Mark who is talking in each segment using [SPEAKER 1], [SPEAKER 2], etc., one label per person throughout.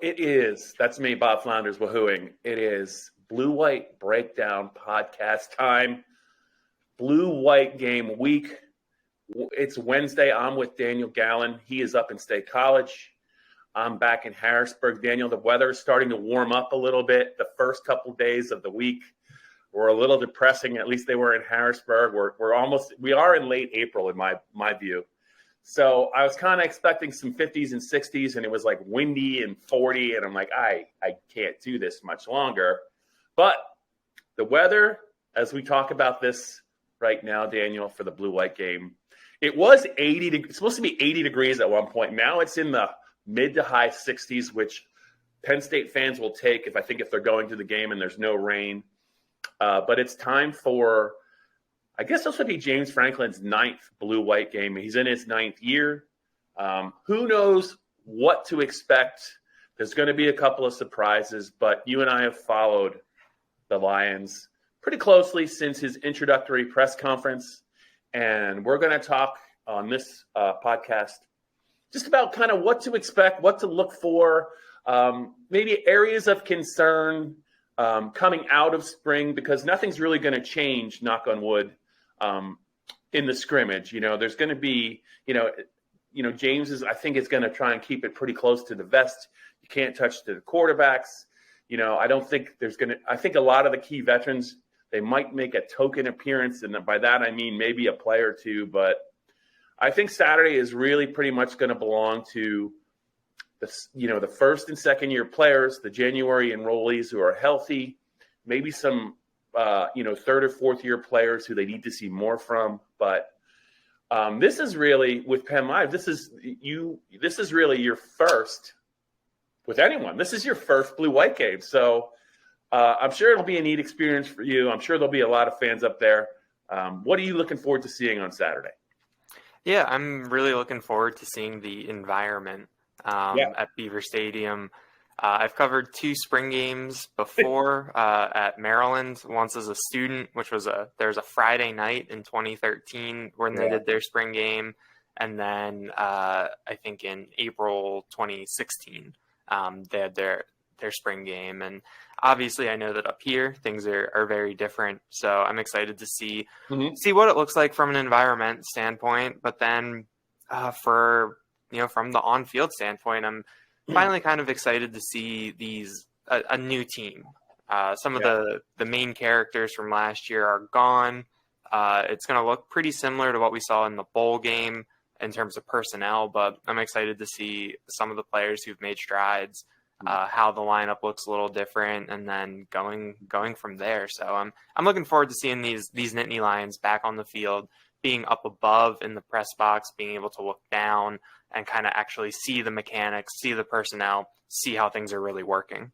[SPEAKER 1] It is. That's me, Bob Flounders, woohooing. It is Blue-White Breakdown podcast time. Blue-White game week. It's Wednesday. I'm with Daniel Gallen. He is up in State College. I'm back in Harrisburg. Daniel, the weather is starting to warm up a little bit. The first couple days of the week were a little depressing. At least they were in Harrisburg. We are in late April in my view. So I was kind of expecting some 50s and 60s, and it was like windy and 40, and I'm like, I can't do this much longer. But the weather, as we talk about this right now, Daniel, for the Blue-White game, it was it's supposed to be 80 degrees at one point. Now it's in the mid to high 60s, which Penn State fans will take if they're going to the game and there's no rain. But it's time for, I guess this would be James Franklin's 9th Blue-White game. He's in his 9th year. Who knows what to expect? There's going to be a couple of surprises, but you and I have followed the Lions pretty closely since his introductory press conference. And we're going to talk on this podcast just about kind of what to expect, what to look for, maybe areas of concern coming out of spring, because nothing's really going to change, knock on wood, in the scrimmage. There's going to be, James is going to try and keep it pretty close to the vest. You can't touch the quarterbacks. I think a lot of the key veterans, they might make a token appearance. And by that, I mean, maybe a play or two, but I think Saturday is really pretty much going to belong to the first and second year players, the January enrollees who are healthy, maybe some third or fourth year players who they need to see more from. But this is really, with PennLive, this is really your first with anyone. This is your first Blue-White game. So I'm sure it'll be a neat experience for you. I'm sure there'll be a lot of fans up there. What are you looking forward to seeing on Saturday?
[SPEAKER 2] Yeah, I'm really looking forward to seeing the environment at Beaver Stadium. I've covered 2 spring games before at Maryland, once as a student, which was there's a Friday night in 2013 when they did their spring game. And then I think in April 2016, they had their spring game. And obviously I know that up here things are very different. So I'm excited to see what it looks like from an environment standpoint. But then from the on-field standpoint, I'm finally kind of excited to see a new team. Some of the main characters from last year are gone. It's going to look pretty similar to what we saw in the bowl game in terms of personnel, but I'm excited to see some of the players who've made strides, how the lineup looks a little different, and then going from there. So I'm looking forward to seeing these Nittany Lions back on the field, being up above in the press box, being able to look down and kind of actually see the mechanics, see the personnel, see how things are really working.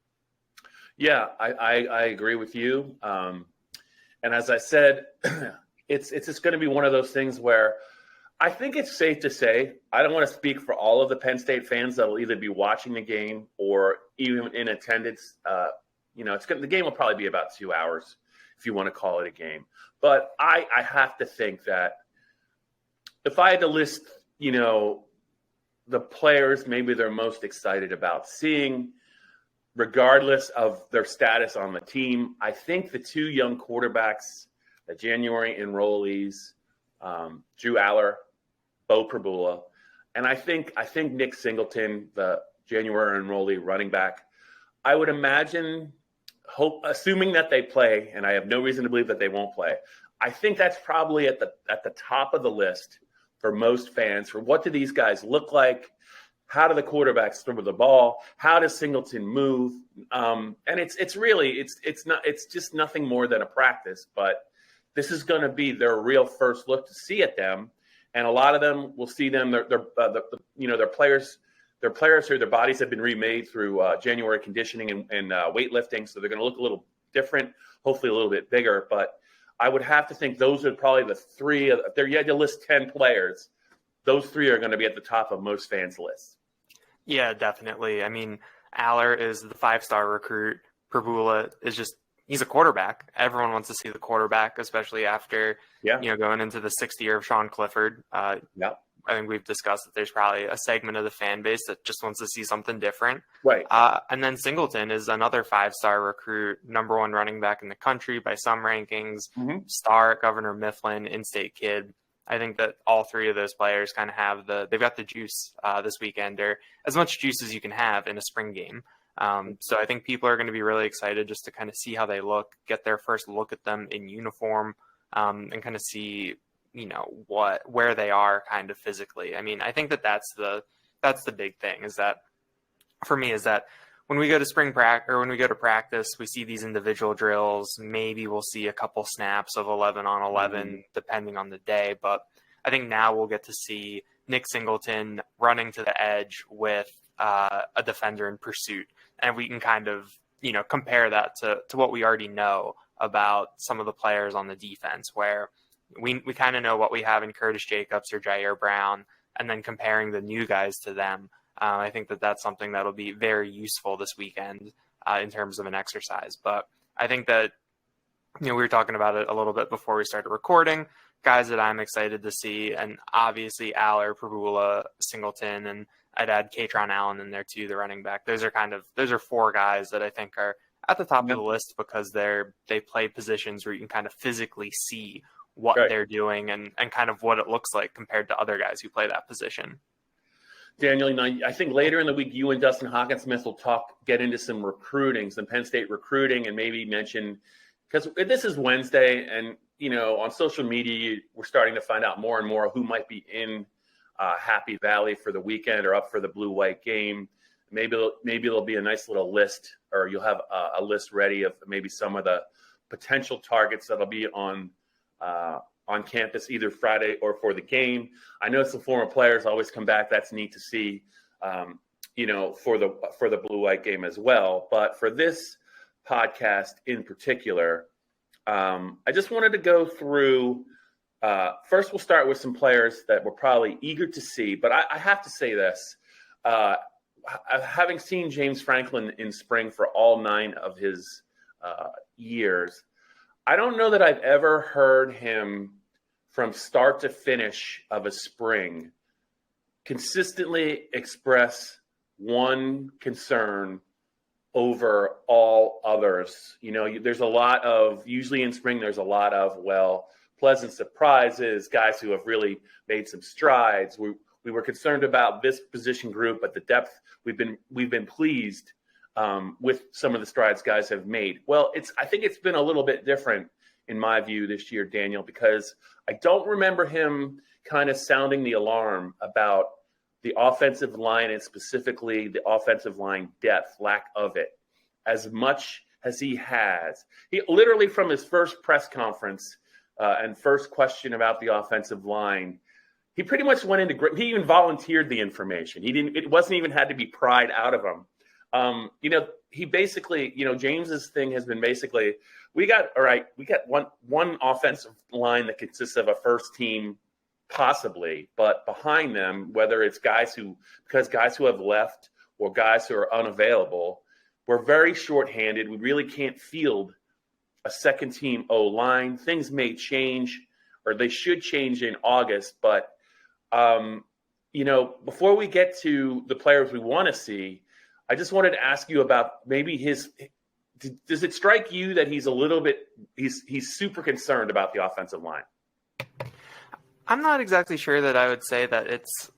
[SPEAKER 1] Yeah, I agree with you. And as I said, it's just going to be one of those things where I think it's safe to say, I don't want to speak for all of the Penn State fans that will either be watching the game or even in attendance. The game will probably be about 2 hours if you want to call it a game. But I have to think that if I had to list, the players maybe they're most excited about seeing, regardless of their status on the team, I think the 2 young quarterbacks, the January enrollees, Drew Aller, Bo Prabula, and I think Nick Singleton, the January enrollee running back, I would imagine, assuming that they play, and I have no reason to believe that they won't play, I think that's probably at the top of the list for most fans. For what do these guys look like? How do the quarterbacks throw the ball? How does Singleton move? And it's just nothing more than a practice, but this is going to be their real first look to see at them. And a lot of them will see them. Their players who their bodies have been remade through January conditioning and weightlifting, so they're going to look a little different, hopefully a little bit bigger. But I would have to think those are probably the 3. If you had to list 10 players, those 3 are going to be at the top of most fans' lists.
[SPEAKER 2] Yeah, definitely. I mean, Aller is the 5-star recruit. Prabula is he's a quarterback. Everyone wants to see the quarterback, especially after going into the 6th year of Sean Clifford. I think we've discussed that there's probably a segment of the fan base that just wants to see something different.
[SPEAKER 1] Right.
[SPEAKER 2] And then Singleton is another 5-star recruit, number 1 running back in the country by some rankings, star at Governor Mifflin, in-state kid. I think that all 3 of those players kind of have they've got the juice this weekend, or as much juice as you can have in a spring game. So I think people are going to be really excited just to kind of see how they look, get their first look at them in uniform, and kind of see, where they are kind of physically. I mean, I think that that's the big thing is that for me is that when we go to spring practice or when we go to practice, we see these individual drills. Maybe we'll see a couple snaps of 11 on 11, depending on the day. But I think now we'll get to see Nick Singleton running to the edge with a defender in pursuit. And we can kind of, compare that to what we already know about some of the players on the defense, where we kind of know what we have in Curtis Jacobs or Jair Brown, and then comparing the new guys to them. I think that that's something that'll be very useful this weekend in terms of an exercise. But I think that, we were talking about it a little bit before we started recording, guys that I'm excited to see, and obviously Aller, Pagula, Singleton, and I'd add Katron Allen in there too, the running back. Those are 4 guys that I think are at the top of the list because they play positions where you can kind of physically see what they're doing and kind of what it looks like compared to other guys who play that position.
[SPEAKER 1] Daniel, I think later in the week, you and Dustin Hockensmith will get into some recruiting, some Penn State recruiting, and maybe mention, because this is Wednesday, and, on social media, we're starting to find out more and more who might be in Happy Valley for the weekend or up for the blue-white game. Maybe there'll be a nice little list, or you'll have a list ready of maybe some of the potential targets that'll be on campus either Friday or for the game. I know some former players always come back. That's neat to see, for the blue-white game as well. But for this podcast in particular, I just wanted to go through. First, we'll start with some players that we're probably eager to see. But I have to say this. Having seen James Franklin in spring for all 9 of his years, I don't know that I've ever heard him from start to finish of a spring consistently express one concern over all others. There's a lot of, usually in spring, there's a lot of, pleasant surprises, guys who have really made some strides. We were concerned about this position group, but the depth, we've been pleased with some of the strides guys have made. Well, I think it's been a little bit different in my view this year, Daniel, because I don't remember him kind of sounding the alarm about the offensive line and specifically the offensive line depth, lack of it, as much as he has. He literally, from his first press conference and first question about the offensive line, he pretty much went into, he even volunteered the information. It wasn't even had to be pried out of him. He basically, James's thing has been basically, we got one offensive line that consists of a first team, possibly, but behind them, whether it's guys who have left or guys who are unavailable, we're very shorthanded. We really can't field a second team O-line. Things may change, or they should change in August, but before we get to the players we want to see, I just wanted to ask you about maybe does it strike you that he's he's super concerned about the offensive line?
[SPEAKER 2] I'm not exactly sure that I would say that it's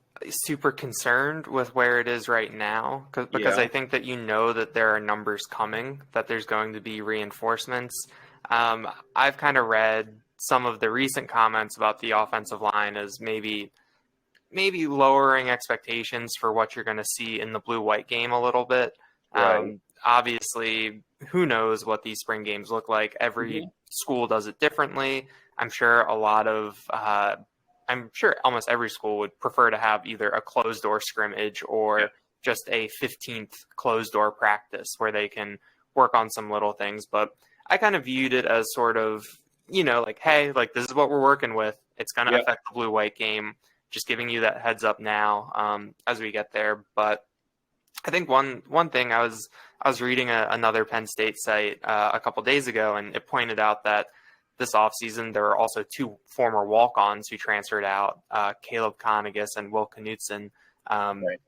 [SPEAKER 2] super concerned with where it is right now, because I think that that there are numbers coming, that there's going to be reinforcements. I've kind of read some of the recent comments about the offensive line as maybe lowering expectations for what you're going to see in the blue-white game a little bit. Right. Obviously, who knows what these spring games look like. Every school does it differently. I'm sure almost every school would prefer to have either a closed-door scrimmage or just a 15th closed-door practice where they can work on some little things. But I kind of viewed it as sort of, hey, this is what we're working with. It's going to affect the blue-white game. Just giving you that heads up now as we get there. But I think one thing, I was reading another Penn State site a couple days ago, and it pointed out that this offseason, there were also two former walk-ons who transferred out, Caleb Conagus and Will Knutson,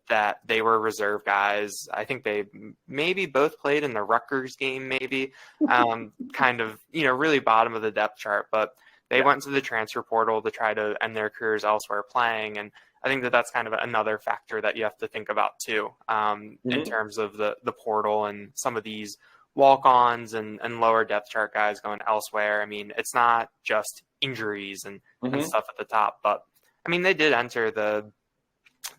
[SPEAKER 2] that they were reserve guys. I think they maybe both played in the Rutgers game, maybe, kind of, really bottom of the depth chart, but they went to the transfer portal to try to end their careers elsewhere playing. And I think that that's kind of another factor that you have to think about too, in terms of the portal and some of these walk-ons and lower depth chart guys going elsewhere. I mean, it's not just injuries and stuff at the top, but I mean, they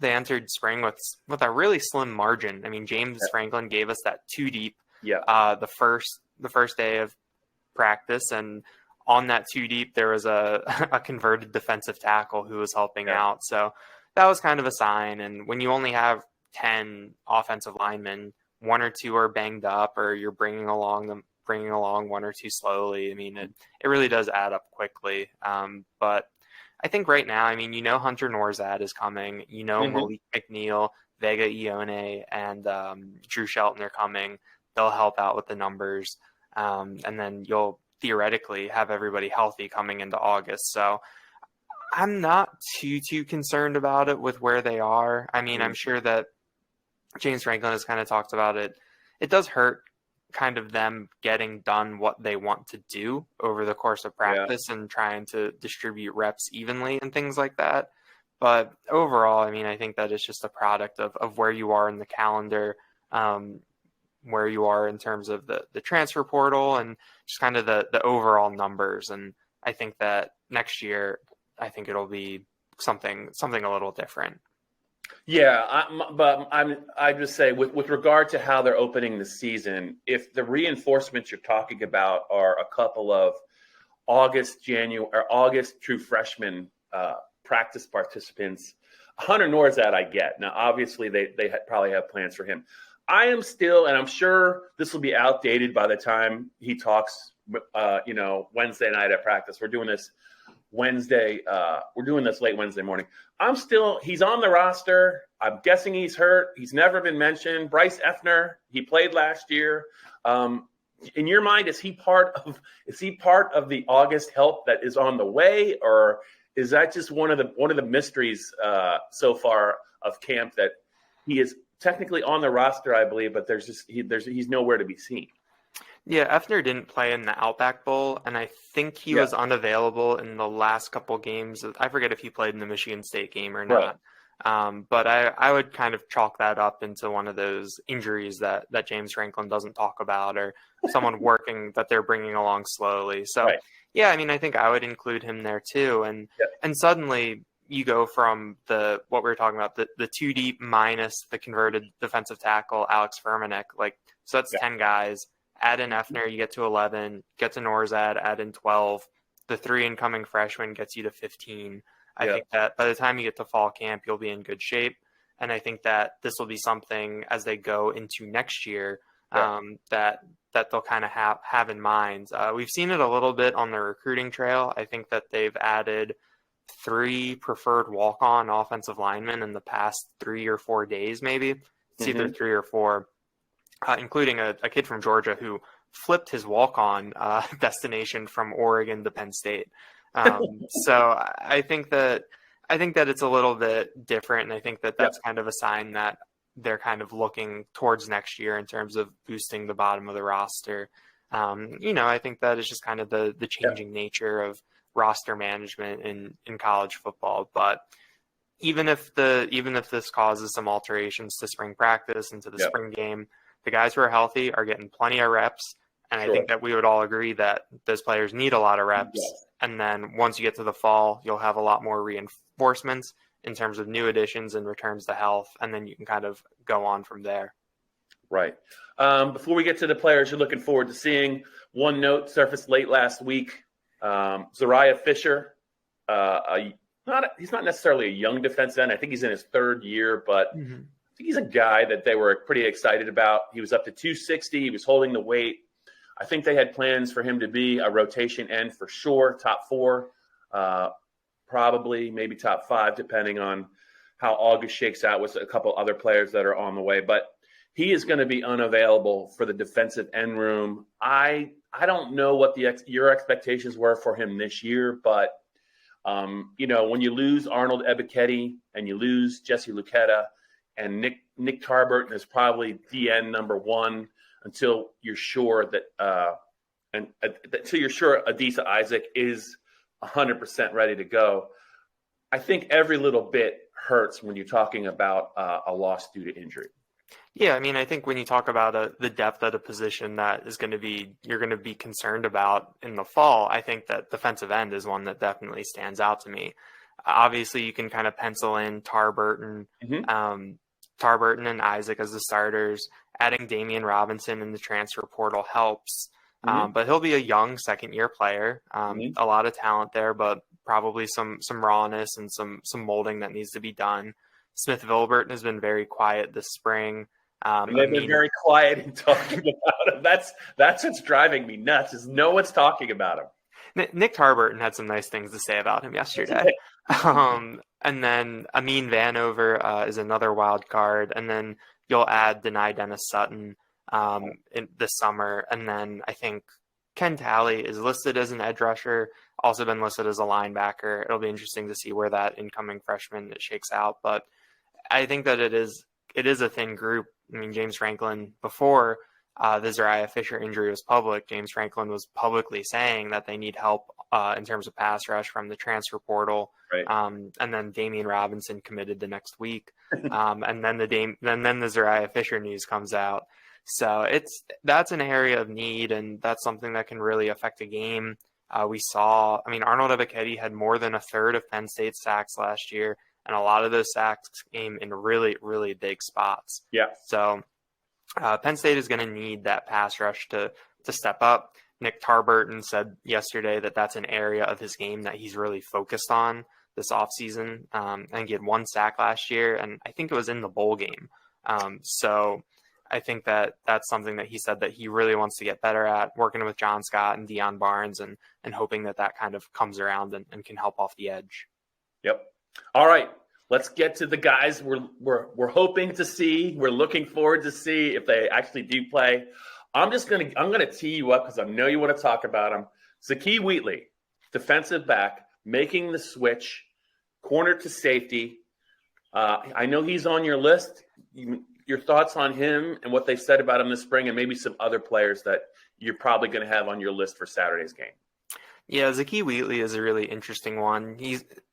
[SPEAKER 2] entered spring with a really slim margin. I mean, James Franklin gave us that two deep, the first day of practice, and on that two deep, there was a converted defensive tackle who was helping out. So that was kind of a sign. And when you only have 10 offensive linemen, one or two are banged up, or you're bringing along one or two slowly, I mean, it really does add up quickly. But I think right now, I mean, Hunter Norzad is coming, Malik McNeil, Vega Ione, and Drew Shelton are coming. They'll help out with the numbers. And then you'll theoretically have everybody healthy coming into August. So I'm not too concerned about it with where they are. I mean, I'm sure that James Franklin has kind of talked about it. It does hurt kind of them getting done what they want to do over the course of practice and trying to distribute reps evenly and things like that. But overall, I mean, I think that it's just a product of where you are in the calendar, where you are in terms of the transfer portal and just kind of the overall numbers. And I think that next year, I think it'll be something a little different.
[SPEAKER 1] Yeah, I just say with regard to how they're opening the season, if the reinforcements you're talking about are a couple of August true freshman practice participants, Hunter Norzad I get. Now, obviously, they probably have plans for him. I am still, and I'm sure this will be outdated by the time he talks, Wednesday night at practice. We're doing this Wednesday. We're doing this late Wednesday morning. He's on the roster. I'm guessing he's hurt. He's never been mentioned. Bryce Effner, he played last year. In your mind, is he part of the August help that is on the way, or is that just one of the mysteries so far of camp that he is technically on the roster, I believe, but he's nowhere to be seen?
[SPEAKER 2] Yeah, Effner didn't play in the Outback Bowl, and I think he was unavailable in the last couple games. I forget if he played in the Michigan State game or not. Right. But I would kind of chalk that up into one of those injuries that James Franklin doesn't talk about, or someone working that they're bringing along slowly. So, yeah, I mean, I think I would include him there too. And suddenly you go from what we were talking about, the two deep minus the converted defensive tackle, Alex Fermanek. So that's 10 guys. Add in Effner, you get to 11. Get to Norzad, add in 12. The 3 incoming freshmen gets you to 15. I think that by the time you get to fall camp, you'll be in good shape. And I think that this will be something as they go into next year that they'll kind of have in mind. We've seen it a little bit on the recruiting trail. I think that they've added 3 preferred walk-on offensive linemen in the past 3 or 4 days, maybe. It's either 3 or 4. Including a kid from Georgia who flipped his walk-on destination from Oregon to Penn State. So I think that it's a little bit different, and I think that that's kind of a sign that they're kind of looking towards next year in terms of boosting the bottom of the roster. I think that is just kind of the changing nature of roster management in college football. But even if this causes some alterations to spring practice and to the spring game, the guys who are healthy are getting plenty of reps, and I think that we would all agree that those players need a lot of reps. Yes. And then once you get to the fall, you'll have a lot more reinforcements in terms of new additions and returns to health, and then you can kind of go on from there.
[SPEAKER 1] Right. Before we get to the players you're looking forward to seeing, one note surfaced late last week. Zariah Fisher, he's not necessarily a young defense end. I think he's in his 3rd year, but I think he's a guy that they were pretty excited about. He was up to 260. He was holding the weight. I think they had plans for him to be a rotation end for sure, top 4, probably maybe top 5, depending on how August shakes out with a couple other players that are on the way. But he is going to be unavailable for the defensive end room. I don't know what your expectations were for him this year, but when you lose Arnold Ebiketie and you lose Jesse Luketa and Nick Tarburton is probably DN number one until you're sure that until you're sure Adisa Isaac is 100% ready to go. I think every little bit hurts when you're talking about a loss due to injury.
[SPEAKER 2] Yeah, I mean, I think when you talk about the depth at a position that you're going to be concerned about in the fall, I think that defensive end is one that definitely stands out to me. Obviously, you can kind of pencil in Tarburton and Isaac as the starters. Adding Damian Robinson in the transfer portal helps, but he'll be a young second-year player. A lot of talent there, but probably some rawness and some molding that needs to be done. Smith Vilbert has been very quiet this spring.
[SPEAKER 1] They've been very quiet in talking about him. That's what's driving me nuts is no one's talking about him.
[SPEAKER 2] Nick Tarburton had some nice things to say about him yesterday. And then Amin Vanover is another wild card. And then you'll add Denai Dennis Sutton in this summer. And then I think Ken Talley is listed as an edge rusher, also been listed as a linebacker. It'll be interesting to see where that incoming freshman shakes out. But I think that it is a thin group. I mean, James Franklin, before the Zariah Fisher injury was public, James Franklin was publicly saying that they need help in terms of pass rush from the transfer portal.
[SPEAKER 1] Right.
[SPEAKER 2] And then Damian Robinson committed the next week. And then the Zariah Fisher news comes out. So that's an area of need, and that's something that can really affect a game. We saw, Arnold Ebiketie had more than a third of Penn State's sacks last year, and a lot of those sacks came in really, really big spots.
[SPEAKER 1] Yeah.
[SPEAKER 2] So Penn State is going to need that pass rush to step up. Nick Tarburton said yesterday that that's an area of his game that he's really focused on this offseason. And he had one sack last year, and I think it was in the bowl game. So I think that that's something that he said that he really wants to get better at, working with John Scott and Deion Barnes and hoping that kind of comes around and can help off the edge.
[SPEAKER 1] Yep. All right. Let's get to the guys we're hoping to see. We're looking forward to see if they actually do play. I'm gonna tee you up because I know you want to talk about him. Zakee Wheatley, defensive back, making the switch, corner to safety. I know he's on your list. Your thoughts on him and what they said about him this spring, and maybe some other players that you're probably going to have on your list for Saturday's game.
[SPEAKER 2] Yeah, Zakee Wheatley is a really interesting one.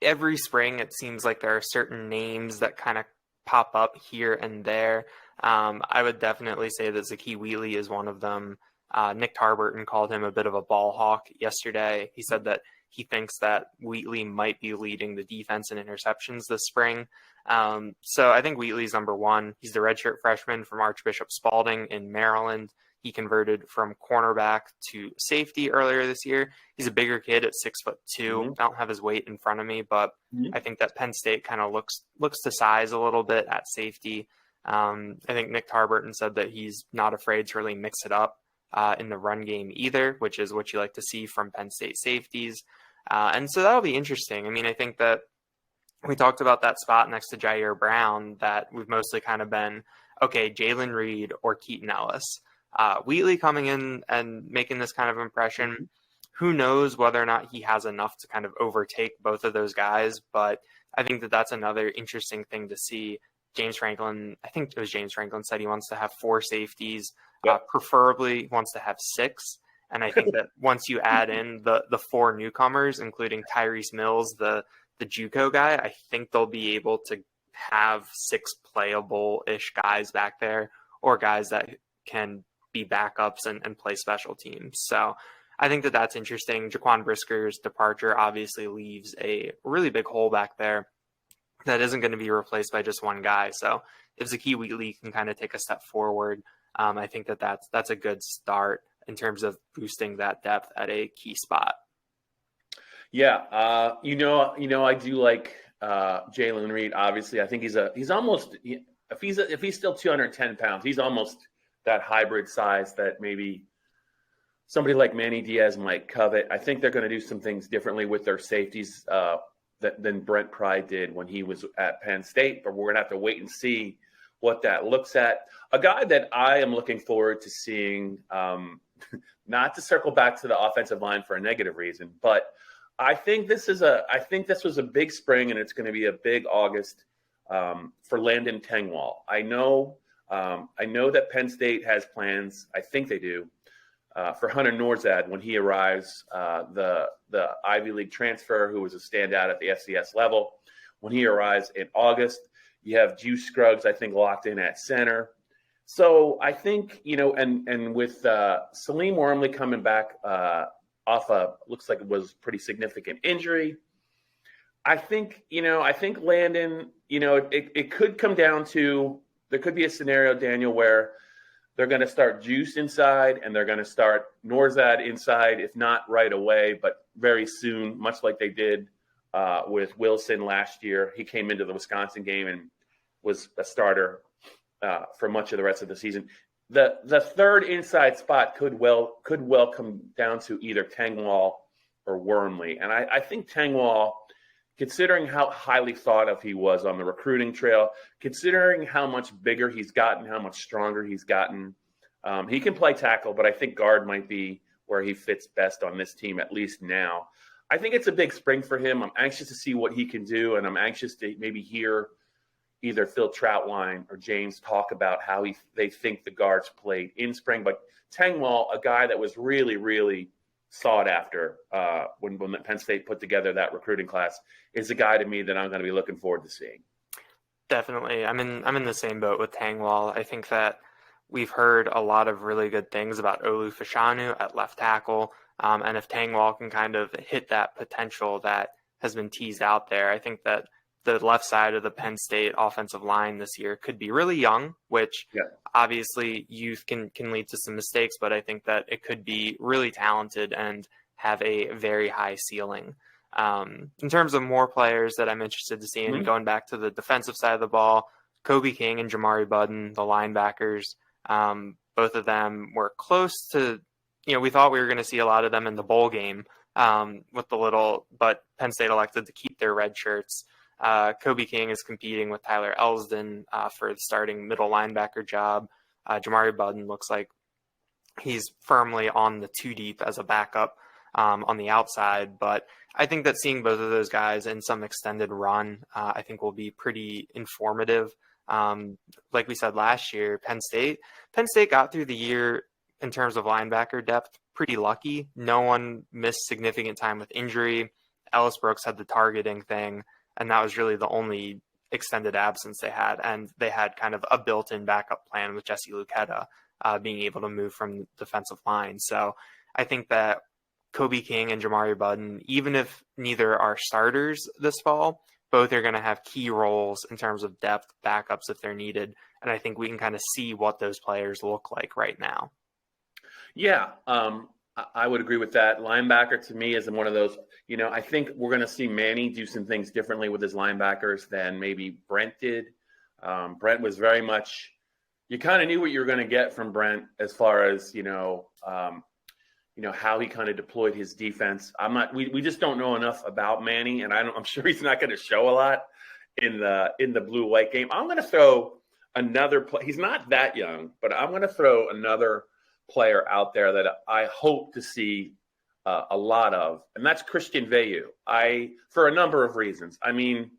[SPEAKER 2] Every spring, it seems like there are certain names that kind of pop up here and there. I would definitely say that Zakee Wheatley is one of them. Nick Tarburton called him a bit of a ball hawk yesterday. He said that he thinks that Wheatley might be leading the defense in interceptions this spring. So I think Wheatley's number one. He's the redshirt freshman from Archbishop Spalding in Maryland. He converted from cornerback to safety earlier this year. He's a bigger kid at 6'2". I don't have his weight in front of me, but I think that Penn State kind of looks to size a little bit at safety. I think Nick Tarburton said that he's not afraid to really mix it up in the run game either, which is what you like to see from Penn State safeties. And so that'll be interesting. I think that we talked about that spot next to Jair Brown that we've mostly kind of been, okay, Jalen Reed or Keaton Ellis. Wheatley coming in and making this kind of impression. Who knows whether or not he has enough to kind of overtake both of those guys, but I think that that's another interesting thing to see. I think it was James Franklin said he wants to have 4 safeties, preferably wants to have 6. And I think that once you add in the 4 newcomers, including Tyrese Mills, the JUCO guy, I think they'll be able to have 6 playable-ish guys back there, or guys that can be backups and play special teams. So I think that that's interesting. Jaquan Brisker's departure obviously leaves a really big hole back there that isn't going to be replaced by just one guy. So if Zakee Wheatley can kind of take a step forward, I think that that's a good start in terms of boosting that depth at a key spot.
[SPEAKER 1] Yeah, I do like Jalen Reed. Obviously, I think he's almost, if he's still 210 pounds, he's almost that hybrid size that maybe somebody like Manny Diaz might covet. I think they're going to do some things differently with their safeties than Brent Pry did when he was at Penn State, but we're going to have to wait and see what that looks at. A guy that I am looking forward to seeing, not to circle back to the offensive line for a negative reason, but I think this was a big spring, and it's going to be a big August for Landon Tengwall. I know that Penn State has plans. I think they do for Hunter Norzad when he arrives, the Ivy League transfer who was a standout at the FCS level. When he arrives in August, you have Juice Scruggs, I think, locked in at center. So I think, and with Salim Wormley coming back off looks like it was pretty significant injury, I think Landon, it could come down to, there could be a scenario, Daniel, where they're going to start Juice inside and they're going to start Norzad inside, if not right away, but very soon, much like they did with Wilson last year. He came into the Wisconsin game and was a starter for much of the rest of the season. The third inside spot could well come down to either Tengwall or Wormley. And I think Tengwall, considering how highly thought of he was on the recruiting trail, considering how much bigger he's gotten, how much stronger he's gotten, he can play tackle, but I think guard might be where he fits best on this team, at least now. I think it's a big spring for him. I'm anxious to see what he can do, and I'm anxious to maybe hear either Phil Troutline or James talk about how they think the guards played in spring. But Tengwall, a guy that was really, really sought after when Penn State put together that recruiting class, is a guy to me that I'm going to be looking forward to seeing.
[SPEAKER 2] Definitely. I'm in the same boat with Tengwall. I think that we've heard a lot of really good things about Olu Fashanu at left tackle. And if Tengwall can kind of hit that potential that has been teased out there, I think that the left side of the Penn State offensive line this year could be really young, which obviously youth can lead to some mistakes, but I think that it could be really talented and have a very high ceiling. In terms of more players that I'm interested to see, and going back to the defensive side of the ball, Kobe King and Jamari Budden, the linebackers, both of them were close to, we thought we were going to see a lot of them in the bowl game but Penn State elected to keep their red shirts. Kobe King is competing with Tyler Elsdon for the starting middle linebacker job. Jamari Budden looks like he's firmly on the two deep as a backup on the outside. But I think that seeing both of those guys in some extended run, I think will be pretty informative. Like we said last year, Penn State got through the year in terms of linebacker depth pretty lucky. No one missed significant time with injury. Ellis Brooks had the targeting thing, and that was really the only extended absence they had. And they had kind of a built-in backup plan with Jesse Luketa being able to move from the defensive line. So I think that Kobe King and Jamari Budden, even if neither are starters this fall, both are going to have key roles in terms of depth, backups if they're needed. And I think we can kind of see what those players look like right now.
[SPEAKER 1] Yeah, I would agree with that. Linebacker to me is one of those, I think we're going to see Manny do some things differently with his linebackers than maybe Brent did. Brent was very much, you kind of knew what you were going to get from Brent as far as, how he kind of deployed his defense. We just don't know enough about Manny, and I'm sure he's not going to show a lot in the blue-white game. I'm going to throw another play. He's not that young, but I'm going to throw another player out there that I hope to see a lot of, and that's Christian Veilleux. For a number of reasons. I mean,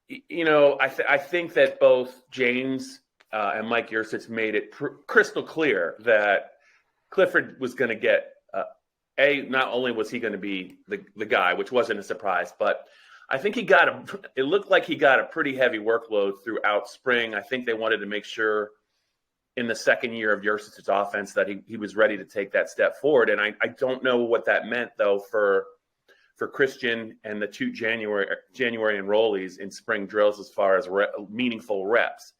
[SPEAKER 1] I think that both James and Mike Yursich made it crystal clear that Clifford was going to get not only was he going to be the guy, which wasn't a surprise, but I think it looked like he got a pretty heavy workload throughout spring. I think they wanted to make sure in the second year of Yursich's offense that he was ready to take that step forward. And I don't know what that meant, though, for Christian and the two January enrollees in spring drills as far as meaningful reps.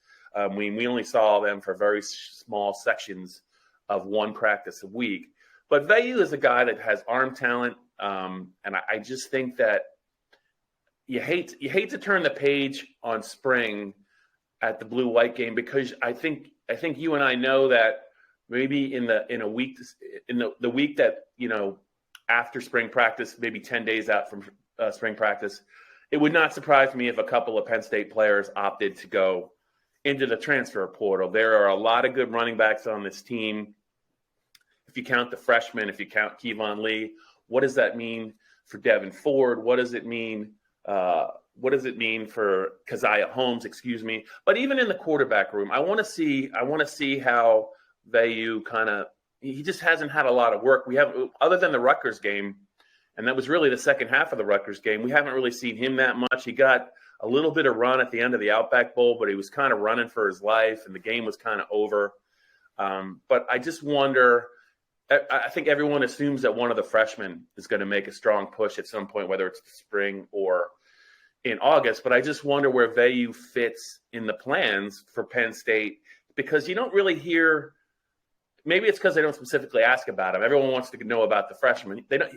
[SPEAKER 1] We only saw them for very small sections of one practice a week. But Veilleux is a guy that has arm talent, and I just think that you hate to turn the page on spring at the blue-white game, because I think you and I know that maybe in the week that after spring practice, maybe 10 days out from spring practice, it would not surprise me if a couple of Penn State players opted to go into the transfer portal. There are a lot of good running backs on this team. If you count the freshmen, if you count Kevon Lee, what does that mean for Devin Ford? What does it mean? What does it mean for Keziah Holmes? Excuse me. But even in the quarterback room, I want to see how Veilleux he just hasn't had a lot of work. We have, other than the Rutgers game, and that was really the second half of the Rutgers game. We haven't really seen him that much. He got a little bit of run at the end of the Outback Bowl, but he was kind of running for his life, and the game was kind of over. But I just wonder. I think everyone assumes that one of the freshmen is going to make a strong push at some point, whether it's the spring or in August. But I just wonder where Veilleux fits in the plans for Penn State, because you don't really hear. Maybe it's because they don't specifically ask about him. Everyone wants to know about the freshmen. They don't.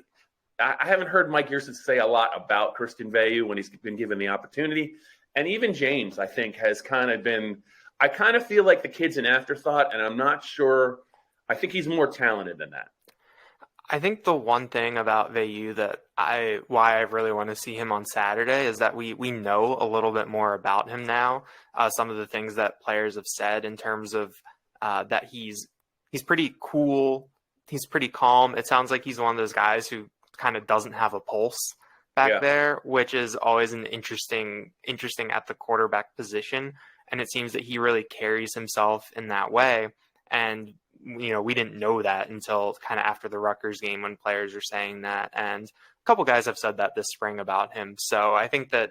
[SPEAKER 1] I haven't heard Mike Gearson say a lot about Christian Veilleux when he's been given the opportunity. And even James, I think, has kind of been – I kind of feel like the kid's an afterthought, and I'm not sure – I think he's more talented than that.
[SPEAKER 2] I think the one thing about Veilleux that why I really want to see him on Saturday is that we know a little bit more about him now. Some of the things that players have said in terms of that he's pretty cool. He's pretty calm. It sounds like he's one of those guys who kind of doesn't have a pulse back there, which is always an interesting at the quarterback position. And it seems that he really carries himself in that way. And, you know, we didn't know that until kind of after the Rutgers game when players are saying that. And a couple guys have said that this spring about him. So I think that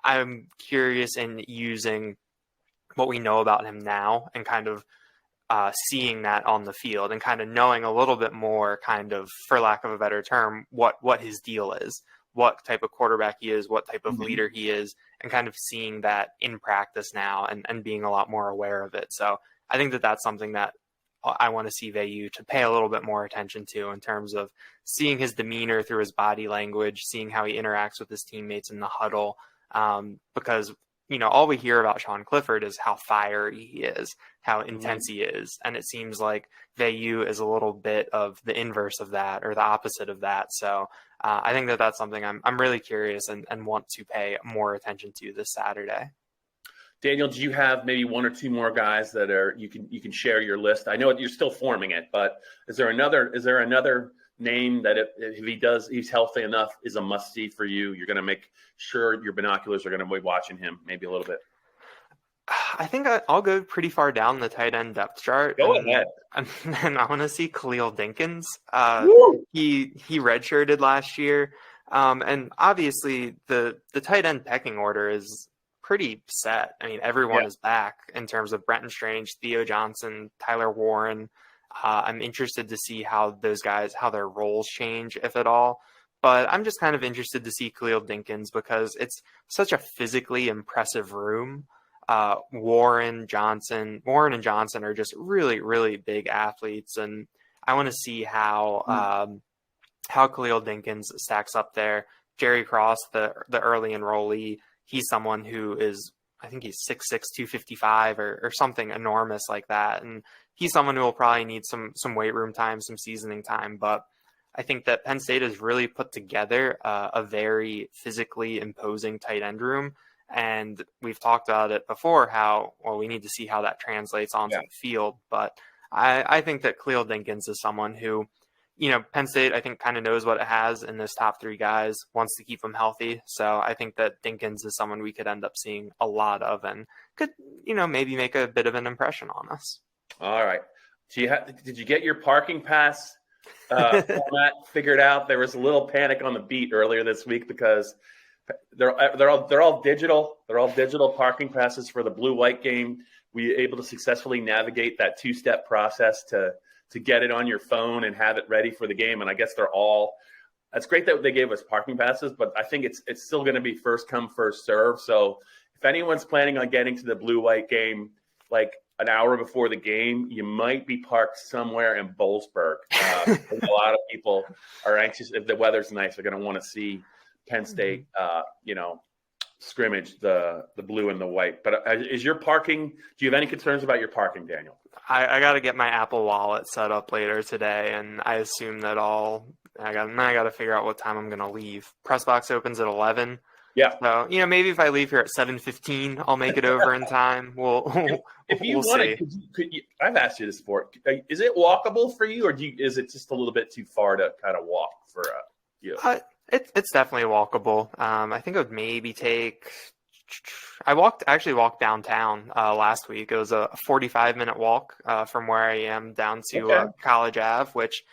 [SPEAKER 2] I'm curious in using what we know about him now and kind of seeing that on the field and kind of knowing a little bit more kind of, for lack of a better term, what his deal is, what type of quarterback he is, what type of leader he is, and kind of seeing that in practice now and being a lot more aware of it. So I think that that's something that I want to see Veilleux to pay a little bit more attention to in terms of seeing his demeanor through his body language, seeing how he interacts with his teammates in the huddle, because you know, all we hear about Sean Clifford is how fiery he is, how intense he is. And it seems like Veilleux is a little bit of the inverse of that or the opposite of that. So I think that that's something I'm really curious and want to pay more attention to this Saturday.
[SPEAKER 1] Daniel, do you have maybe one or two more guys that are you can share your list? I know you're still forming it, but is there another name that if he's healthy enough, is a must-see for you? You're going to make sure your binoculars are going to be watching him maybe a little bit.
[SPEAKER 2] I think I'll go pretty far down the tight end depth chart.
[SPEAKER 1] Go ahead.
[SPEAKER 2] And I want to see Khalil Dinkins. He redshirted last year. And obviously the tight end pecking order is pretty set. I mean, everyone is back in terms of Brenton Strange, Theo Johnson, Tyler Warren. I'm interested to see how those guys, how their roles change, if at all. But I'm just kind of interested to see Khalil Dinkins because it's such a physically impressive room. Warren and Johnson are just really, really big athletes. And I want to see how Khalil Dinkins stacks up there. Jerry Cross, the early enrollee, he's someone who is, I think he's 6'6", 255 or something enormous like that. And he's someone who will probably need some weight room time, some seasoning time. But I think that Penn State has really put together a very physically imposing tight end room. And we've talked about it before, how, well, we need to see how that translates onto the field. But I think that Khalil Dinkins is someone who, you know, Penn State, I think, kind of knows what it has in those top three guys, wants to keep them healthy. So I think that Dinkins is someone we could end up seeing a lot of and could, you know, maybe make a bit of an impression on us.
[SPEAKER 1] All right. Did you get your parking pass format figured out? There was a little panic on the beat earlier this week because they're all digital. They're all digital parking passes for the blue-white game. We were able to successfully navigate that two-step process to get it on your phone and have it ready for the game. And I guess that's great that they gave us parking passes, but I think it's still going to be first come, first serve. So if anyone's planning on getting to the blue-white game, like an hour before the game, you might be parked somewhere in Boalsburg. A lot of people are anxious. If the weather's nice, they're going to want to see Penn State, scrimmage the blue and the white. But is your parking? Do you have any concerns about your parking, Daniel?
[SPEAKER 2] I got to get my Apple Wallet set up later today, and I assume that I got to figure out what time I'm going to leave. Press box opens at 11.
[SPEAKER 1] Yeah.
[SPEAKER 2] So, maybe if I leave here at 7:15, I'll make it over in time.
[SPEAKER 1] If you
[SPEAKER 2] we'll
[SPEAKER 1] want
[SPEAKER 2] see.
[SPEAKER 1] to, I've asked you this before. Is it walkable for you, or is it just a little bit too far to kind of walk for you?
[SPEAKER 2] It's definitely walkable. I think it would maybe take. I actually walked downtown last week. It was a 45-minute walk from where I am down to College Ave, which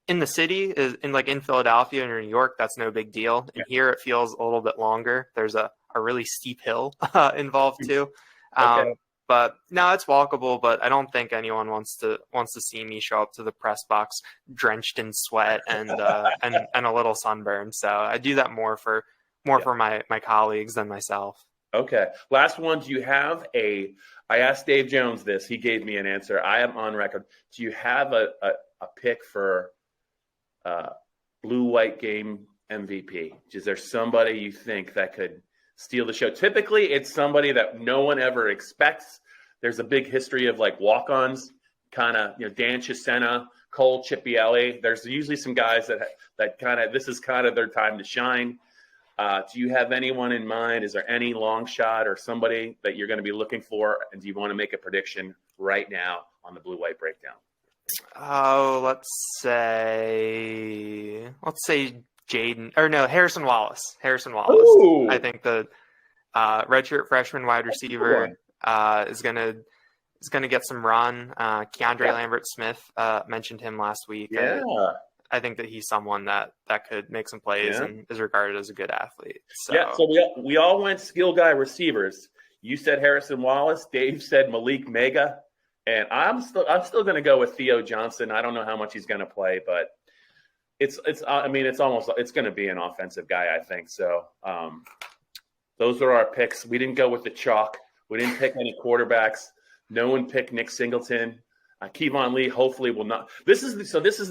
[SPEAKER 2] in the city is in Philadelphia and New York, that's no big deal. And here it feels a little bit longer. There's a really steep hill involved too. But no, it's walkable, but I don't think anyone wants to see me show up to the press box drenched in sweat and a little sunburn. So I do that more for my colleagues than myself.
[SPEAKER 1] Okay. Last one. Do you have I asked Dave Jones this. He gave me an answer. I am on record. Do you have a pick for blue-white game MVP? Is there somebody you think that could steal the show? Typically, it's somebody that no one ever expects. There's a big history of walk-ons, kind of, Dan Chisena, Cole Chipielli. There's usually some guys that kind of, this is kind of their time to shine. Do you have anyone in mind? Is there any long shot or somebody that you're going to be looking for? And do you want to make a prediction right now on the blue-white breakdown?
[SPEAKER 2] Oh, let's say Harrison Wallace.
[SPEAKER 1] Ooh.
[SPEAKER 2] I think the redshirt freshman wide receiver is gonna get some run. Keandre Lambert-Smith mentioned him last week.
[SPEAKER 1] Yeah.
[SPEAKER 2] I think that he's someone that could make some plays and is regarded as a good athlete. So.
[SPEAKER 1] Yeah, so we all went skill guy receivers. You said Harrison Wallace. Dave said Malik Mega. And I'm still going to go with Theo Johnson. I don't know how much he's going to play, but it's going to be an offensive guy, I think. So those are our picks. We didn't go with the chalk. We didn't pick any quarterbacks. No one picked Nick Singleton. Kevon Lee hopefully will not. This is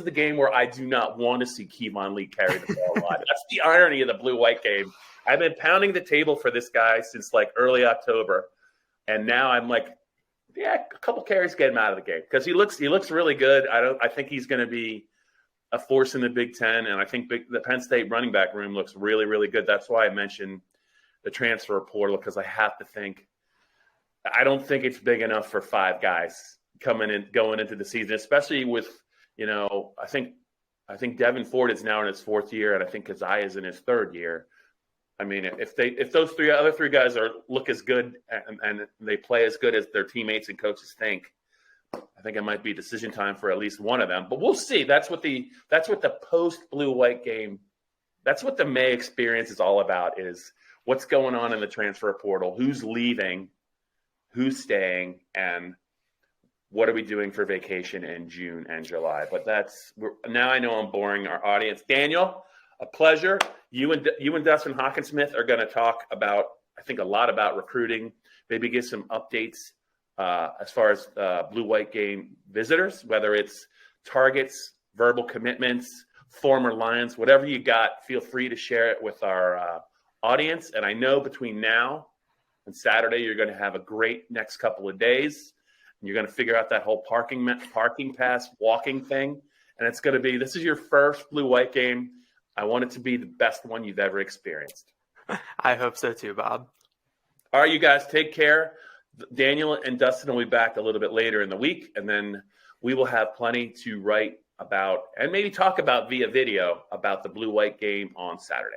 [SPEAKER 1] the game where I do not want to see Kevon Lee carry the ball a lot. That's the irony of the blue-white game. I've been pounding the table for this guy since early October, and now I'm a couple carries get him out of the game because he looks really good. I think he's going to be a force in the Big Ten, and I think the Penn State running back room looks really, really good. That's why I mentioned the transfer portal, because I have to think. I don't think it's big enough for 5 guys going into the season, especially with I think Devin Ford is now in his 4th year, and I think Keziah is in his 3rd year. I mean, if those other three guys look as good and they play as good as their teammates and coaches think, I think it might be decision time for at least one of them. But we'll see. That's what the post blue-white game, that's what the May experience is all about, is what's going on in the transfer portal, who's leaving, who's staying, and what are we doing for vacation in June and July. But now I know I'm boring our audience. Daniel, a pleasure. You and Dustin Hawkinsmith are going to talk about, I think, a lot about recruiting, maybe give some updates as far as blue-white game visitors, whether it's targets, verbal commitments, former Lions, whatever you got, feel free to share it with our audience. And I know between now and Saturday, you're going to have a great next couple of days. And you're going to figure out that whole parking pass, walking thing. And it's going to be, this is your first blue-white game. I want it to be the best one you've ever experienced.
[SPEAKER 2] I hope so too, Bob.
[SPEAKER 1] All right, you guys, take care. Daniel and Dustin will be back a little bit later in the week, and then we will have plenty to write about and maybe talk about via video about the blue-white game on Saturday.